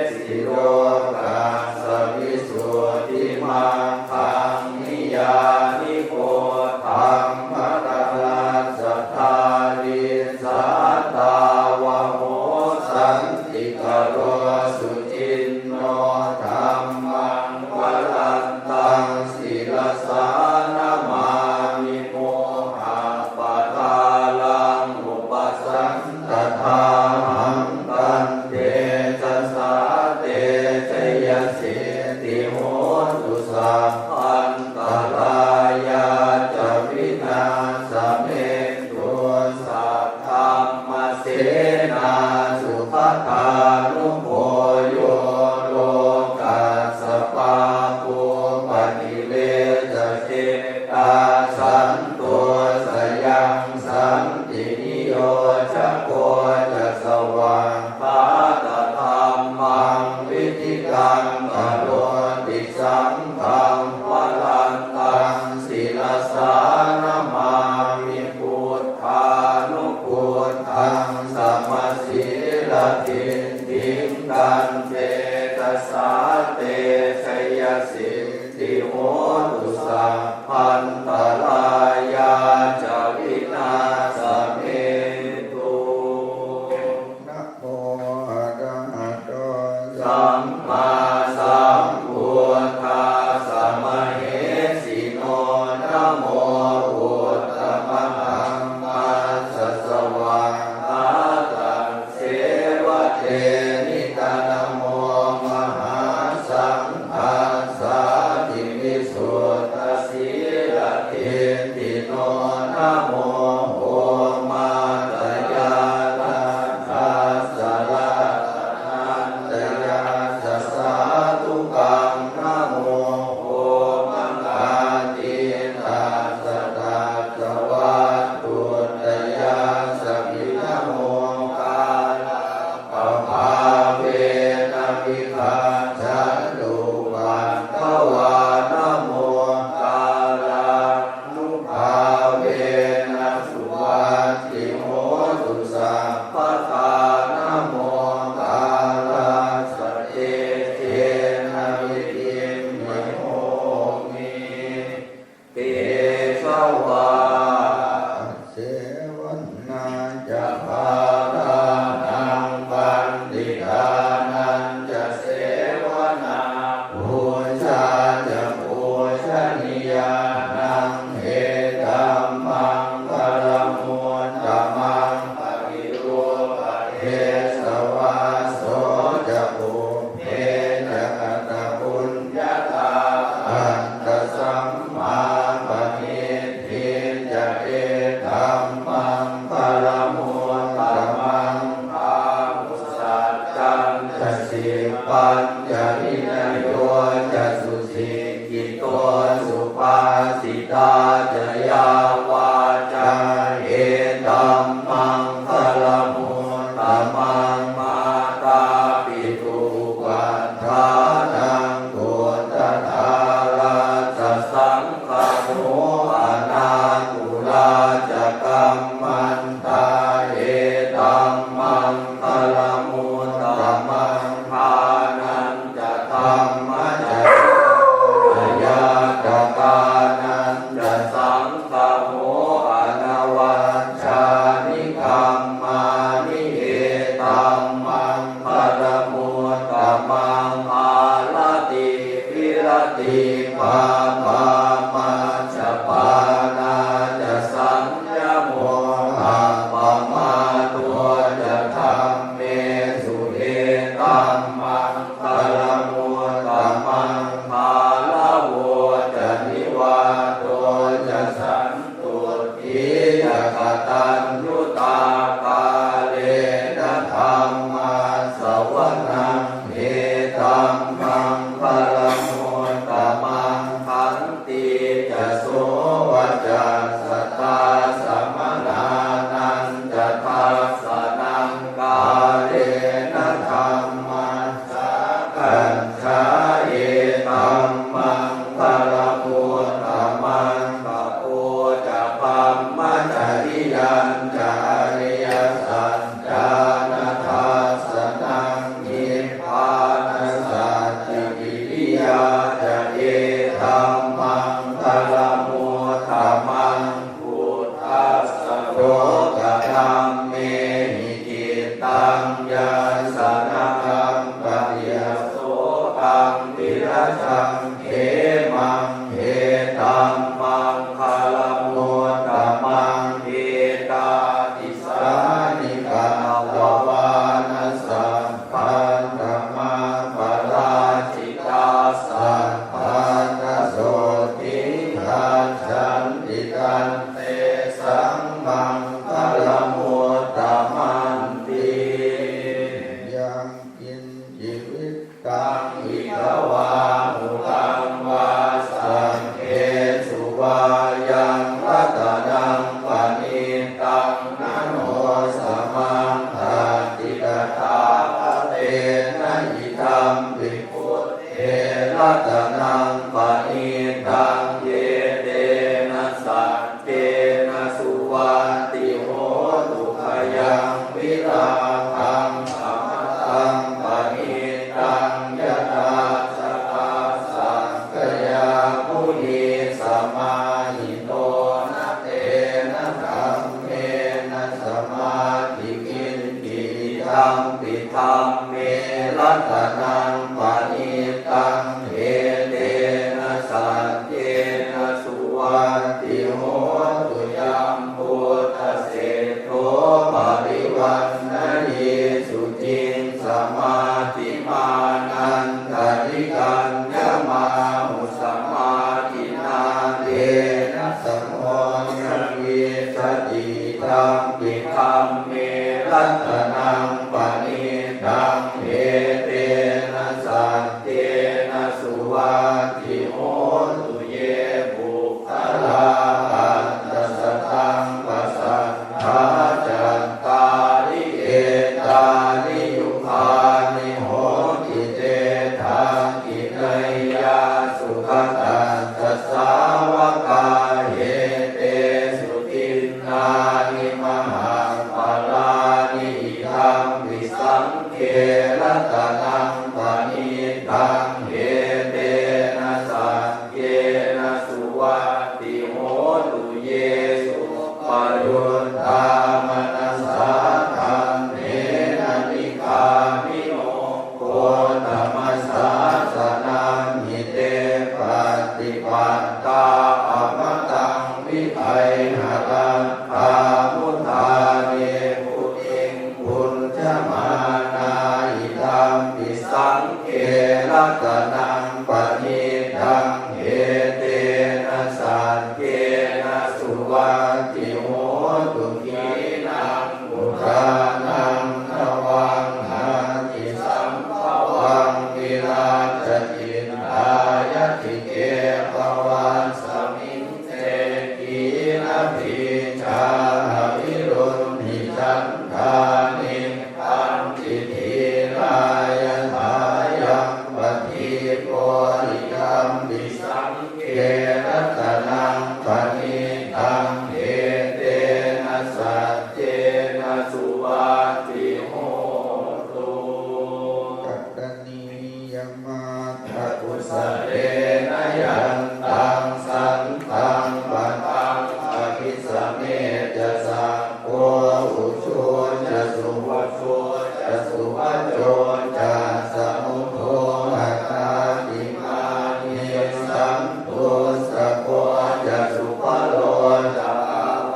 สิโลกาสวิสุทธิมังคา งฆังวรันตังศิลสานามามิพุทธานุพุทธังสัมมาสีลทิฏฐิกันเตตัสสาเตชยสิทธิโหตุสัพพันตรายาจาวินาศเมตุนะโมอะระหะโตสัมมาสัมพุทธัสสะมะเหสิโนนะโมพุทธมังคัสสะสวะหาตังเสวะเทนิตานะโมมหาสังฆัสสะทิวิสุทธสีลทิฏฐิโนนะโมโหมาตยาลันทัสสะลานันตยาสัสสะทุกังนะโมโหมังคาติตัสสะตัสสะวัตถุตยาสัพพินะโมกาลังปะภาเวนะวิคันชันตุวันทวานะโมกาลังนุภาเวนะสุวัตติโหตุสัพพทานะโมกาลังสเตเทนะวิริมิโหมิเตชะวาเสวนนาจะภารานังบัณฑิตานันจะเสวนาภูชาจะภูชนียานังเหตัมมังคารมุตตมังปริรูปเทสวาโสจะภูเพจะกตบุญญาตาอันตสัมมาปณิทิจะเอตัมมังคารมุตตมังอามุสัจจันจะสิปัญญาวินโยจะสุสิกิโตสุปาสิตาจะยาวาจาเอตัมมังคารมุตตมังมาตาปิตุวัฏฐานังโกตถาราชสังฆโมอนาคุลาจะกัมมันตาเอตัมมังคารมุตตมังภานันจะธัมมะจะยาตกานันจะสังฆโมอนวัชชานิคัมมานิเอตัมมังคารมุตตมังอาลติวิรติปามามัจจปานาจะสัญญโมหังปมาตัวจะธรรมเมสุเอตัมมังคารมุตตมังภาลาโวจะนิวาโตจะสันตุทิจะกตัญญูตากาเลนะธรรมาสวนังเอตัมมังคารมุตตมังขันติจะโสวัจจะสัตตาสัมมนานันจะทัสสะนังกาเลนะธรรมัสสะกัญชาเอตัมมังคารมุตตมังปะโอจะปัมมัจจริยัญจาริยสัจจานาทัสสะนังนิพพานสัจจิกิริยาจะเอตัมมังคารมุตตมังพุทธัสสะโลกธัมเมหิจิตตังยาสนะกัมปะริยโสตังวิรัชังเขมังเอตัมมังคารมุตตมังเอตาติสานิกาววานสัมพันธมาปราชิตาสัมพันธโสติทันฉันติกันเตสังมังคารมุตตมันติยังกินชีวิตตังวิภวาหุตังวาสา ติปัตตาอมตังวิไทหรังคามุทาเนปุติงปุญจมานาอิตัมปิสังเกรัตนังปณิทังเหเตนะสันเกนะสุวัติโหตุขีนังบุรานังนวังหาติสัมภวังวิราชจินตายติเกภวันสมิงเตกีนะพิชาวิรุณหิจันทานิปันติทีรายทายังปฏิโกริยัมปิสังเกรัตนังปณิทังเหเตนะสัจเจนะสุวัติโหตุกัตตนิยมาทะกุสเรนะยันตังสันตังปันตังอภิสเมจะสังโฆอุชุจะสุวัชโชจะสุวัจโจจะสมุโทหะตาติมานิสัมตุสะโกจะสุภโลจะ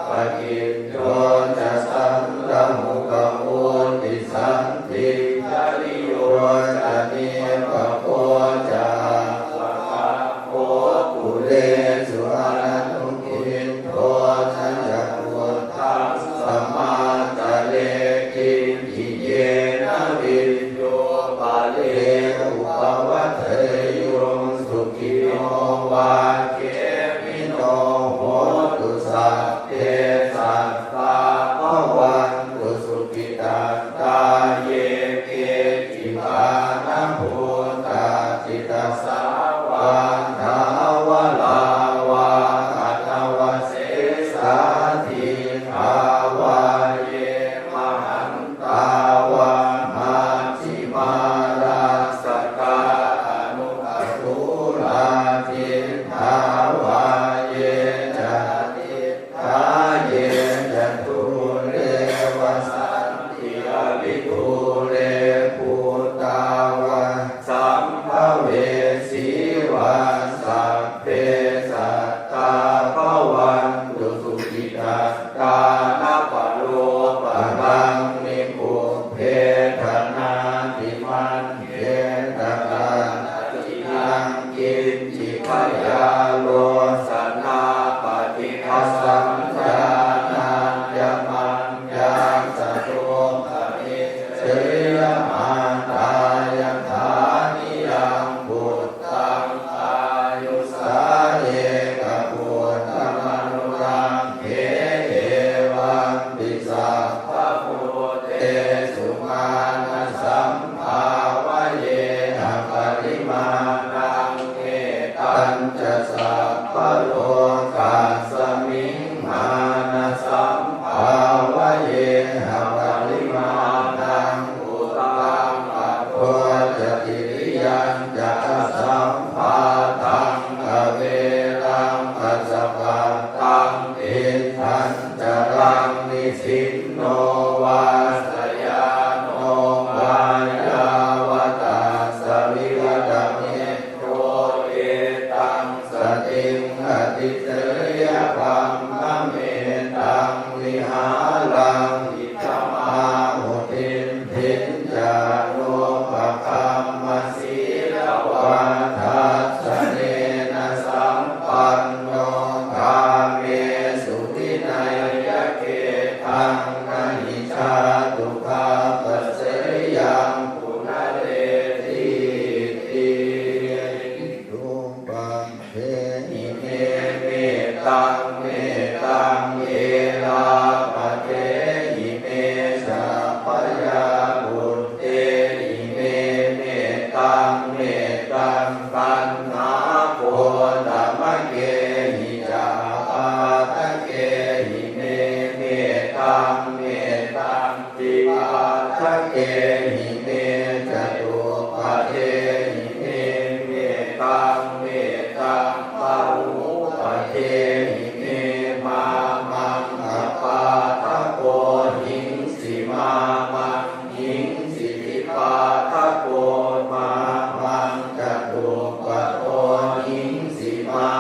ปะกิจโยจะสันตมุกมุติสันติจาริโยจะนิปะโพจะปะกะโพกุเลสุอานุกินโทสัจจะพุทธัสสะมาจะเลกินทิเยนะวิญโยปะเลอุปวัฏเทโยสุขิโนวาเกมิโนโหตุสัพเพสัตตาภวันตุสุขิตันตาเยเกจิปานะภูตาจิตสสวันทาวลาวาอัตวเสสาทิภาวะเยมหันตาวะมาชิมาราสกาอนุอตุราทิทาวะเยจะติทาเยจะทุเรวสันติอภิทุเรภูตาวะสัมภเวสีวาสัพเพสัตตาภวันตุสุขิตาตานาปโลปะรังนิพุเพทนาติมันเขตกันติยังกินจิขยาโลสนาปฏิคัสสัญญานัญญมัญญาสตุภมิเสยมันตายังฐานิยังพุทธังอายุสาเอกพุทธมนุรังเขเอวังปิสัพพะพุทเตสุมาณสัมภาวะเยนะปริมาณังเอตัญจะสัพพะโลกัสสมิงมานะสัมภาวะเยนะปริมาณังอุตังอะโทจะติริยัญจะสัมภาตังอเวรังอัสสะปัตตังอิทันจะรังนิสินโนวาสยาโนวายาวตาสวิวัตเมโตเอตังสติงอติเตยปัมมะเมตังวิหารังอิจมาหุตินทินจาโนปะคัมมสีลวาทัสสะเนนะสัมปันโนกาเมสุตินัยยะเกตังกหิชาตุภาปัสเสยังปุณเรติติรูปังเทหิเมเมตังเมตังเอลาปะเทหิเมสัพพยาบุตเตหิเมเมตังเมตังปันนาโพธมะเกหิจาปาตะเกหิเมเมตังเมตังติปาทะเกหิเมจตุปะเทหิเมเมตังเมตังปะหุปะเทหิเมมามังอปาทะโกหิงสิมามังหิงสิทิปาทะโกมามังจตุปะโตหิงสิมา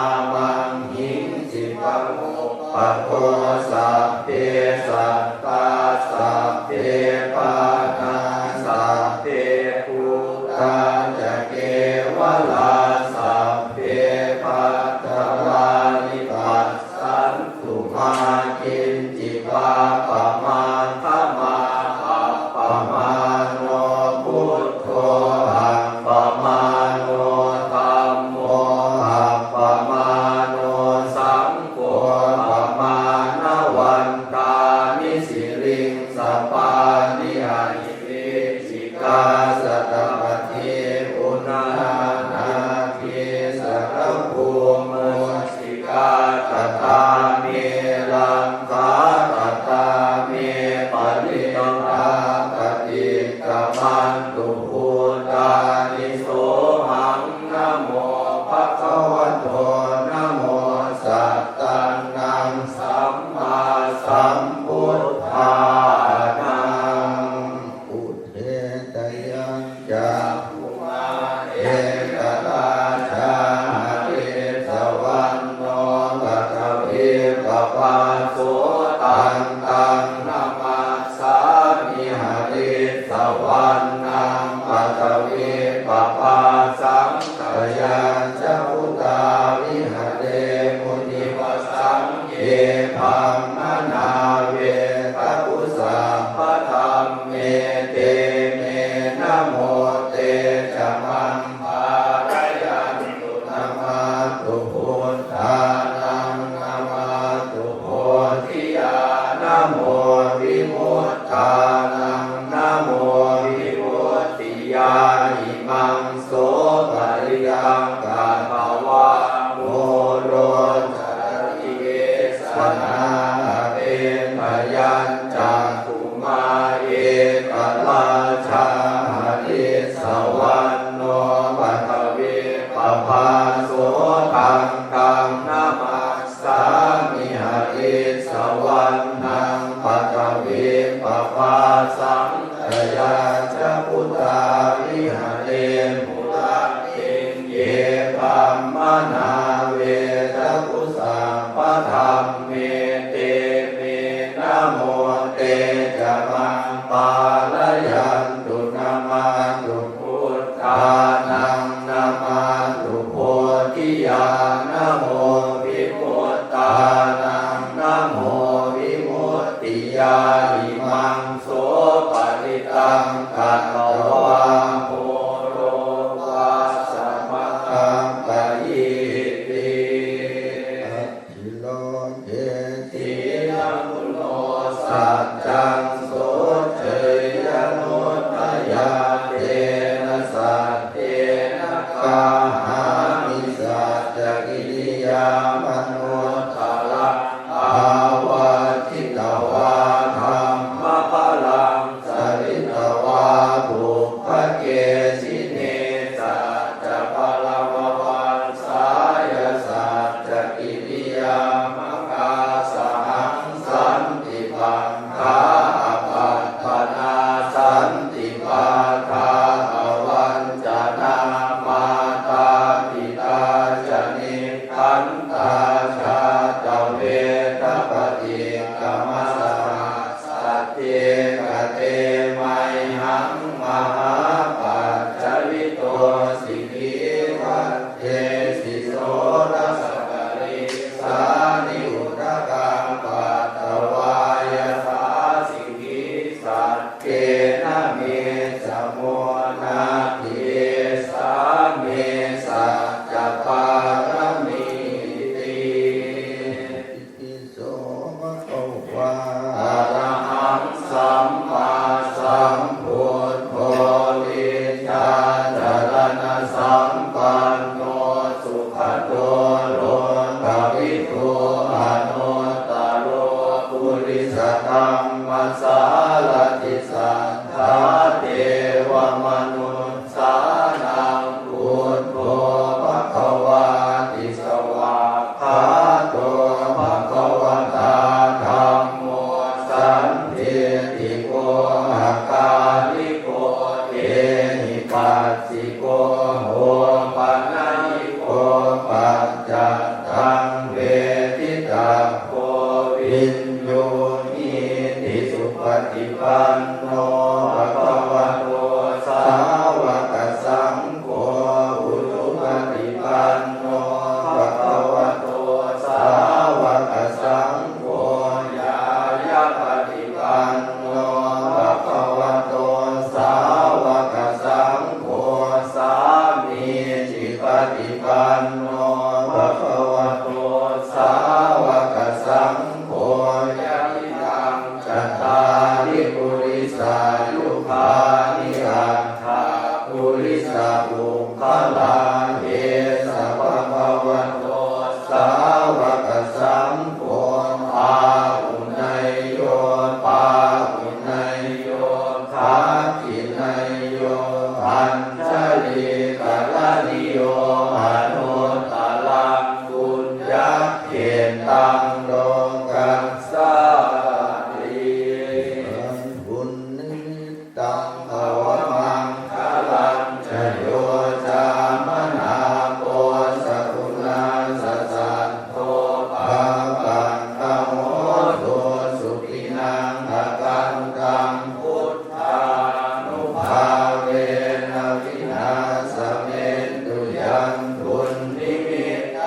ภูมิสิกาตถามิลังคาตถามิปริยตาปฏิกรรมันตุภูตานิโสหังนะโมภะคะวะโตนะโมสัตตังนังสัมมาสัมพุทธานังอุเทตยังจะภูมาเอกราชาหริสวรรณโนกัตถิปปาโสตังตังนามาสามิหริสวรรณังกัตถิปปาสังขยาจะพุตตาวิหเรมุนิวสังเยภัมมนาเวตปุสัพพะธรรมเมเตเมนะโมเตจะมังภารยันตุนะมาตุพุทธานังนะมาตุโพธิญาณนะโมวิมุตตานังนะโมวิมุตติญาณิมังโสภริยังกาภวะโมโรจริเยสนาเป็นพยัญจักขุมาเอกราชาหริสวรรณโนปัทวิปภาโสตังตังนามาสามิหริสวรรณังปัทวิปภาสังขยาจะพุตตาวิหเรมุระเตเยภัมมนาเวตปุสัพพะธรรมเมเตเมนะโมเตจะมังปาลยันตุนะมาตุพุทธานังนะมาตุโพธิญาณนะโมวิมุตตานังนะโมวิมุตติญาณิมังโสปริตังกัตตวาโหโรวาสมัคคังกะยิติอัตถิโลเกตินะมุโนสัจจังโสเชยนุตตยาเตนะสัตเตนะกาหามิสัจจกิริยามนุตตระภาวะทิตวาธัมมะพลังสริตวาบุพเกสิเนสัจจะพลังวันสายสัจจกิริยามกาสหังสันติปังคาปัตถนาสันติปาทาวันจนามาตาปิตาจนิขันตาชาตเวทปฏิกรรมสมาสัตเตกเตไมหังมหาปัจจวิโตสิกิวัตเทสิโสรัสกริสานิอุตกังปัตตวายสาสิกิสัตเกนะเมสโมนาทิสาเมสัจจปารมิติอิโสมะโอวาอะระหังสัมมาสัมพุทโธวิชชาจารณะสัมปันโนสุขโตโลกวิทูอนุตตโรปุริสธรรมสารติสัทธาเทวมนุษสานังพุทโธภควาติสวากขาโตภควตาธัมโมสันติติโกอาการิโกเอหิปัสสิโกโหปัญญิโกปัจจัตตังเวทิตาโกวินโยนิติสุปฏิปันโนภะคะวะโตสาวกสังโฆอุชุปฏิปันโนภะคะวะโตสาวกสังโฆญาญาปฏิปันโนภะคะวะโตสาวกสังโฆสามีจิปฏิปันโนภะคะวะโต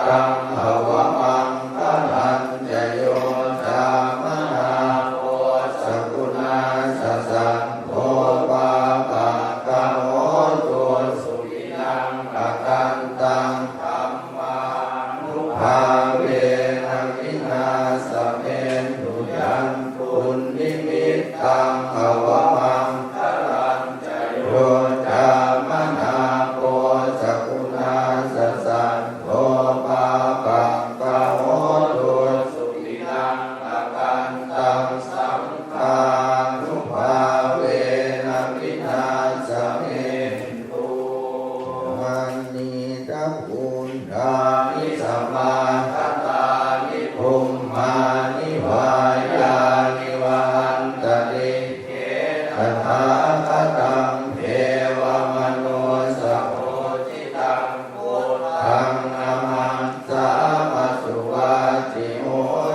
ตังภวมังคลันจโยจามนาโพสกุณาสสันโภปาปะกะโหตุสุขินังอกันตังธัมมานุภาเวนะวินาสเมตุยันตุนิมิตตังภวมังคลันจโยจามนาโพสกุณาสสันโภปาปะกะโหตุสุขินังอกันตังสังฆานุภาเวนะวินาสเมตุมันนีตะปุณฑานิสัมมาทัตตานิภูมิมานิวายานิวันตติเขตถาคตังเทวมโนสโพธิตังพุทธังนามัสสามัสสุวัจจิโห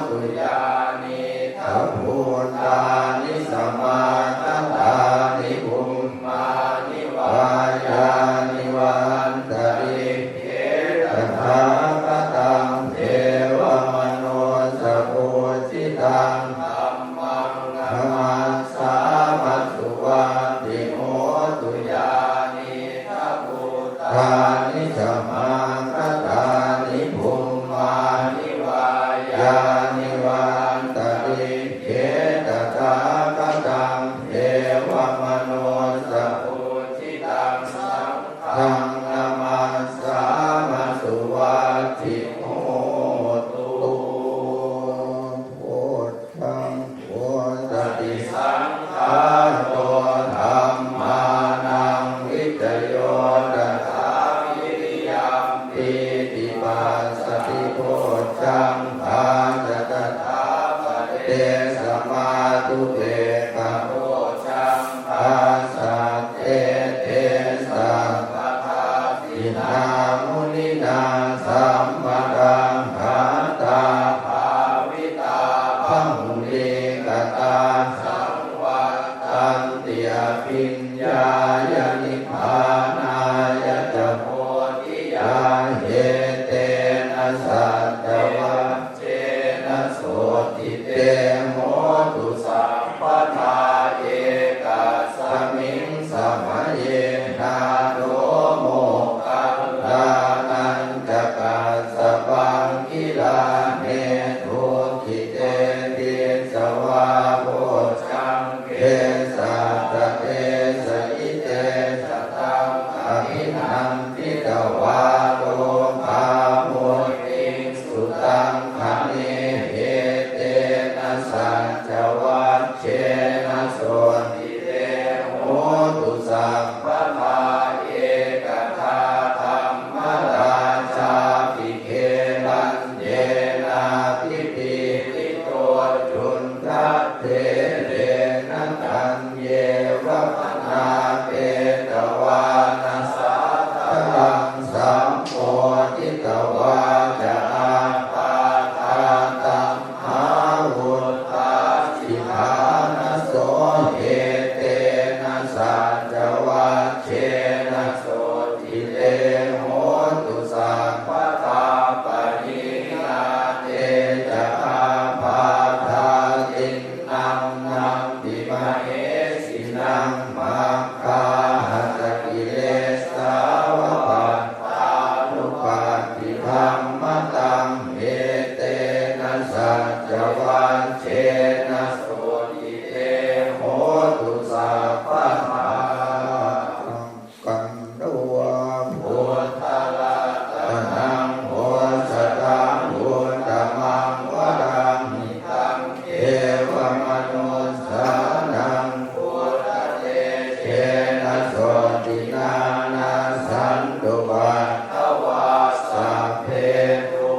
ตุญาณิทัพพุทธานิสัมมาทัตตานิภูมิมานิวายานิวันตติเขตถาคตังเทวมโนสโพธิตังธัมมังนามัสสามัสสุวัจจิโหตุญาณิทัพพุทธานิสัมมาทัตตานิภูมิมานิวายานิวันตติเขตถาคตังเทวมโนสโพธิตังสังฆังนามัสสามัสสุวัจจิโหตุพุทธังพุทธติสังฆาโตธัมมานังวิจโยตถาวิริยัมปิติปัสสติโพชังภาจตถาปเตสมาตุเตกะโพชังภาสัตเตเตสัพพะทาตินามุนินาสัมมาดังหาตาภาวิตาภังลิกตาสังวัตตันติอภิญญายนิพพานายจะโพธิญาเหเตนะสัจวัจเจนะโสติเตโหตุสัพพทาเอกาสมิงสมัยเยนาโดโมกัลลานันจะกัสสะปังกิลาเนทุกิเตติสวาโพชังเกสัตเตสอิเตสตังอภินันทิตวาโลภาโมติสุตังคเนเหเตนะสัจวัจเจนะโสติเตโหตุสัพพะทาเอกทาธัมมราชาภิเคลันเยนาภิปิลิโตจุนทัตเถเรนะตัญเยวะพนาเปตวานาสาทังสัมโพธิตวาจะอาปาทาตัมหาวุฒธาสิภานโสเหเตนะสัจวัจเจนะโสติเตโหตุสัพพะทาปรินาเตจะอาภาทาตินังนังติมเหสินังมัคคาหัตถกิเลสาวปัตตานุปัฏฐิธัมมตังเมเตนะสัจวัจเจนะโสติเตโหตุสัพพะทากันโดพุทธละตนังโหสตังพุทธมังวรังนิตังเอวมนุสสานังพุทธเตเชนะโสตินานาสันตุปัฏฐวาสัพเพตุ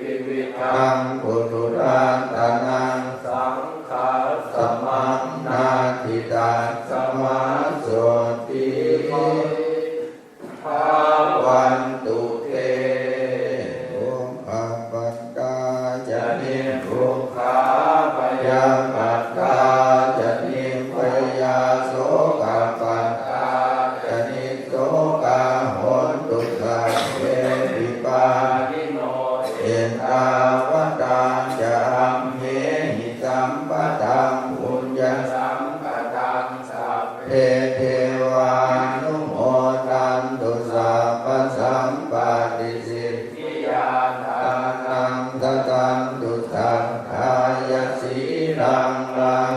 วิวิธังปุถุรันตนังสังฆาสมังนาทิตาสมาโสติภาวันตุเตโอมปัปปัตตาจะนิทุกขาปยาปัตตาจะนิปยาโสกปัตตาจะนิโสกาโหนตุสัพเพปิปานิโนเอตาวตาจะอัมเหหิสัมปตังปุญญสัมปตังสัพเพเทวานุโมทันตุสัพพสัมปติสิทธิยาทานังตตังตุสัทธายสีรังรัง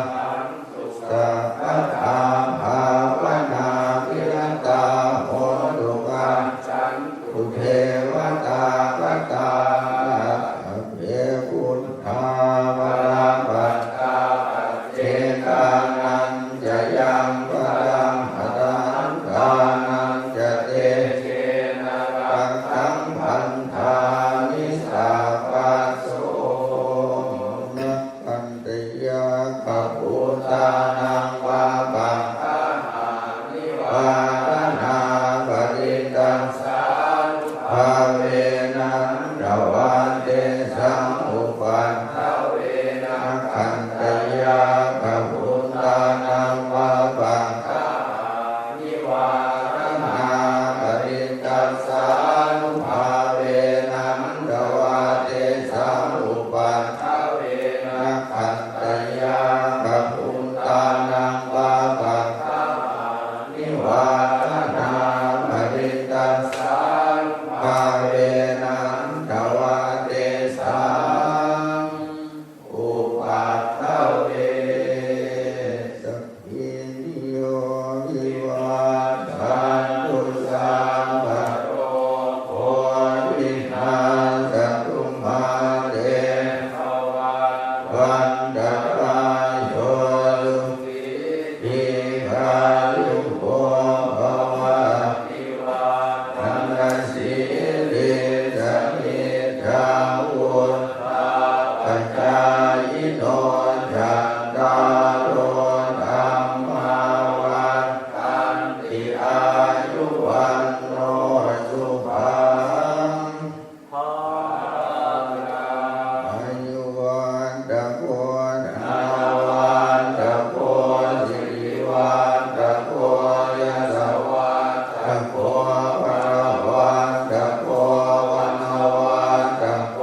สัพพธรรมภาวนาวิรตาโหตุกังจันตุเทวตาคตาเภพุทธาวราปัตตาเจกานันจะยังปรังหตังกานันจะเตเจนะรังขังพันธานิสาปัสโสนักขันติยาคัพพุตานังวาปังอาหานิวาทนาปริตังสานุภาเวนังระวันเตสังอุปันทเวนังขันติยาคัพพุตานังวาปังอาหานิวาทนาปริตังสานุภาเวนังระวันเตสังอุปันทเวนังขันติยาคัพพุตานังวาปังอาหานิวาทนาปริตังสานุภาเวนังระวันเตสังอุปัฏฐเวสัพพิติโยวิวัฏชันตุสัพพะโรโควินาศตุมาเตภวันตรายโยวิภาลุโภภวะนิวาทันสีลิสนิจาวุฒาปัจจายโนจัตตาโรธัมมาวันตันติอายุวันโนสุขังภาลังอายุวันตะโกนาวันตะโกสิริวันตะโกยะสวันตะโกวะวันตะโกวันวันตะโก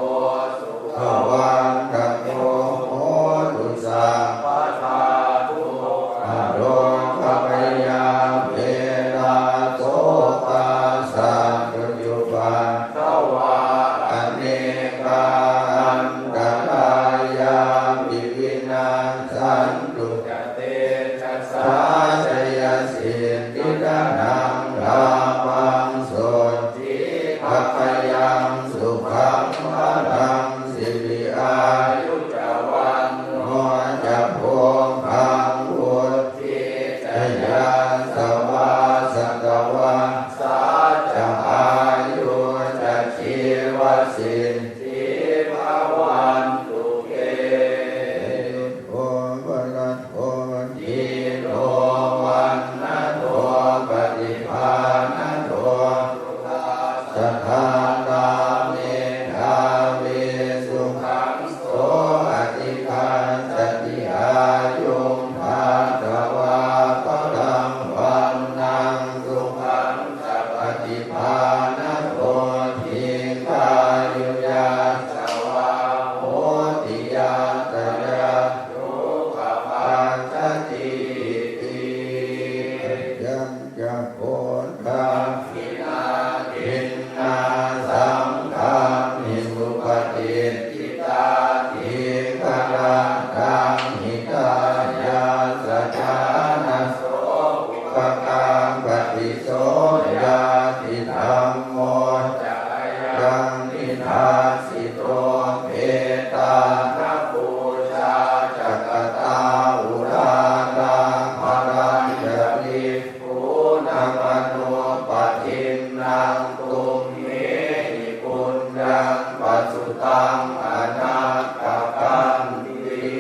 งอนาคกันติ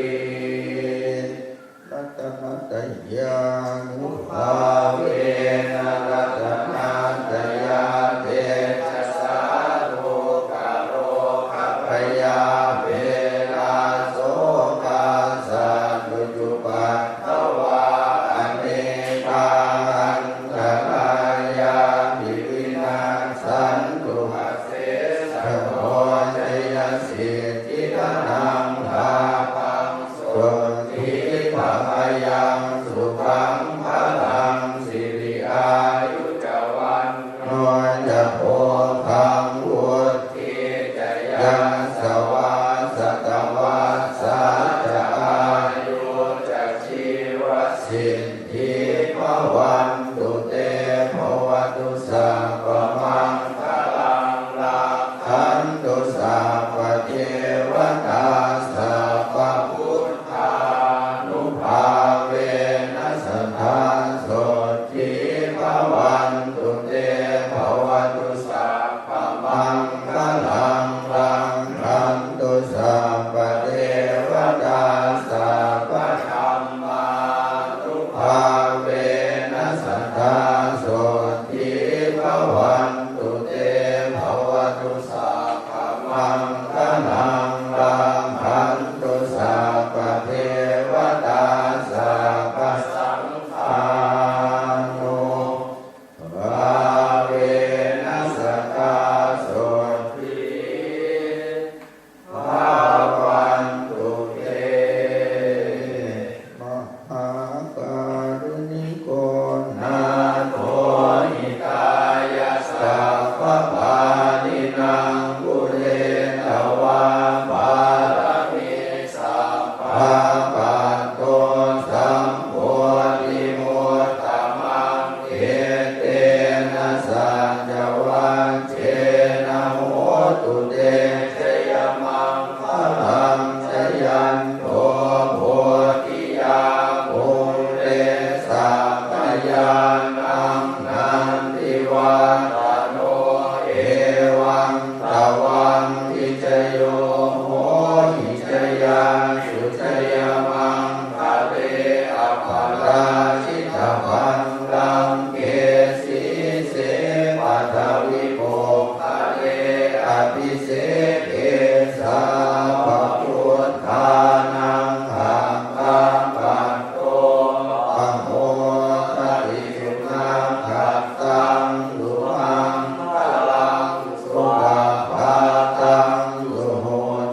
รัตนตยานุภาเวนะรัตนาตยาเตชะสาโลกะโรคะพยาเวราโสกาสัตุจุปัฏฐวาอเนกาอันตรายาภิวินาสันตุหเสสะโพชยสิทธิธนังลาภังโสทิภพยังสุขังพลังสิริอายุจวันโนจะโพคังวุฒิจะยังสวาสตวัสสะจะอายุจะชีวสิทธิภวันตุเตภวตุสัพพมังคลังลาคันตุสัพพเทวตาสัพพพุทธานุภาเวนัสสทาโสทิภวันตุเตภวตุสัพพมังคลังลังคันตุสัพพเทวตาสัพพธัมมานุภาเวนัสสทาโสทิภวันตุเตภวตุสัพพมังคลังลังคันตุสัพพเทวตาสัพพสังฆานุภาเวนัสสทาโสทิภวันตุเตมหาการุณิโกนาโถหิตายะสัพพปานินังกุเลนวาปารมิสัพพะปัตโตสัมโพธิมุตตมังเอเตนะสัจวัญเจนะโหตุเตชยมังคลังชยันโตโพธิยาภูเรสัพพยานังนันทิวาตโนเอวังตวังทิจโยโหหิจยาสุจยมังคะเลอภราชิตพันลังเกสีเสปัทวิโภคะเลอภิเสเกสาปพุทธานังขังกังปัตโตปะโมทติสุนังขัตตังดุมังพลังสุขภาตังสุโห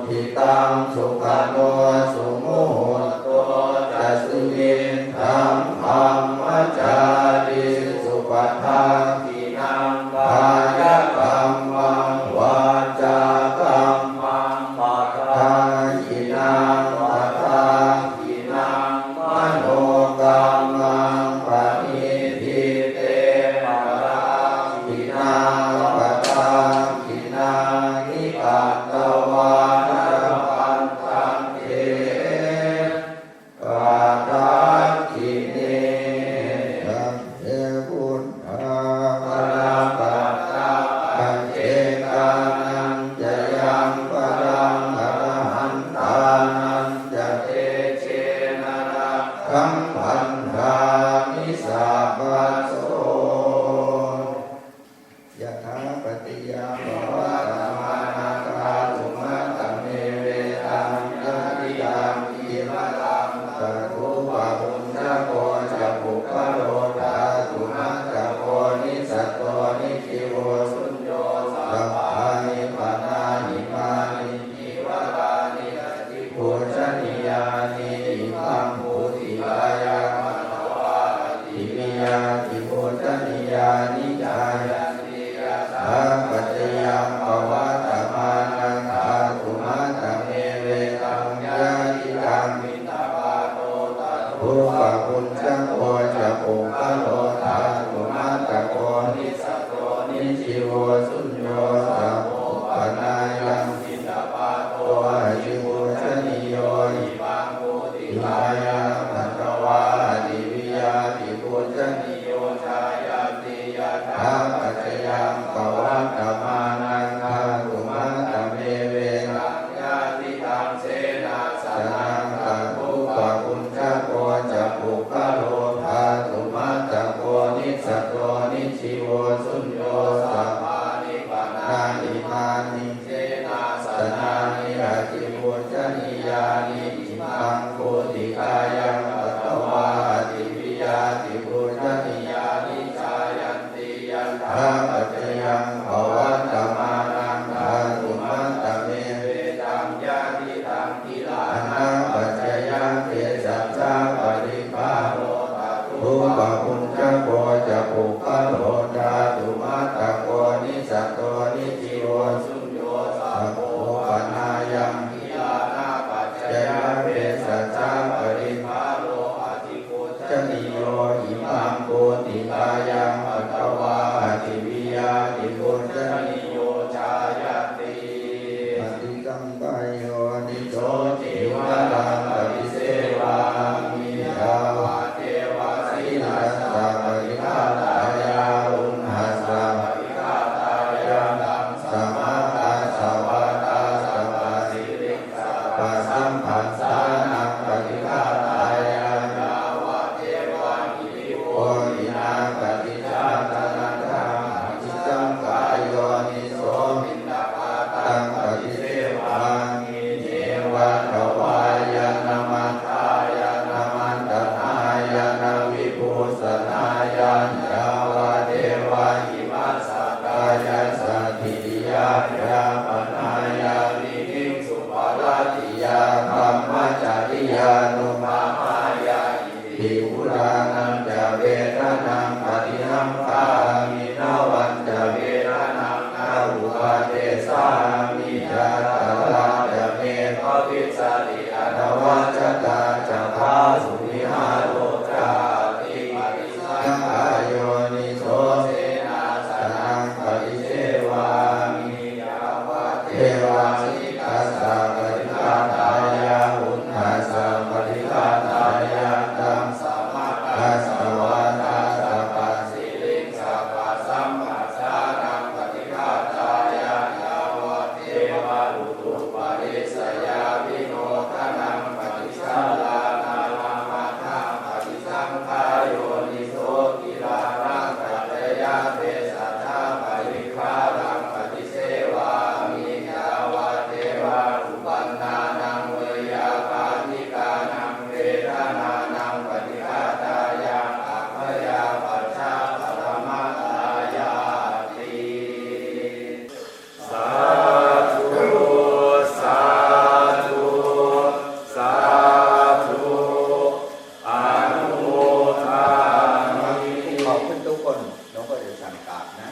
ติตังสุขโนสุโมโตจัสมินธัมมัมมัจจาริสุปทังกินังกายกัมมังวาจากัมมังปัฏฐากินังปัฏฐากินังมโนกัมมังปณิทิเตปะรากินังปัฏฐากินังนิปัตตวานรพันธังเตปัฏฐากิเนตังเทพุทธาภราปัตตาปัจเจกานังจะยังปรังอรหันตานังจะเตเชนะระคัมพันธามิสัพพโสยะถาปฏิยาภวะธรรมานาคาตุมัตตะเมเวตังยะติยังอิมะลังตะทุปะปุญญโกจะปุคโรธาตุมัตตะโกนิสัตโตนิจิโวสุญโญสัพพานิปานาหิมานิจิวรานิยติปุชนิยานิอิมังภูติกายามะนวาติวิยาติปุชนิยานิจายันติยะถาปัจจยังภวะตมานังอาตุมัตตะเมเวตังยะติตังมิตาปาโตตัสภูปะปุญญโกจะปุคโลธาตุมัตตะโกนิสัตโตนิจิโวสุญโญสัพพปนายังมิตาปาโตอายุปุชนิโยหิปังภูติกายามัตตวาติวิยาติปุชนิโยชายาติยะถาปัจจยังภวะตมานังอาตุมัตตะเมเวตังย ปริสยาวิโนทนังปฏิสัลลานานามาทังปฏิสังขายโยนิโสกิลารังกัตยาเทสัทธาปริคารังปฏิเสวามิยาวาเทวาอุปันนานังเวยาปาทิกานังเวทนานังปฏิฆาตายังอัพยาปัจฉาปรมัตตายาติสาธุสาธุสาธุอนุโมทามิขอบคุณทุกคนหลวงพ่อจะสั่งกราบนะ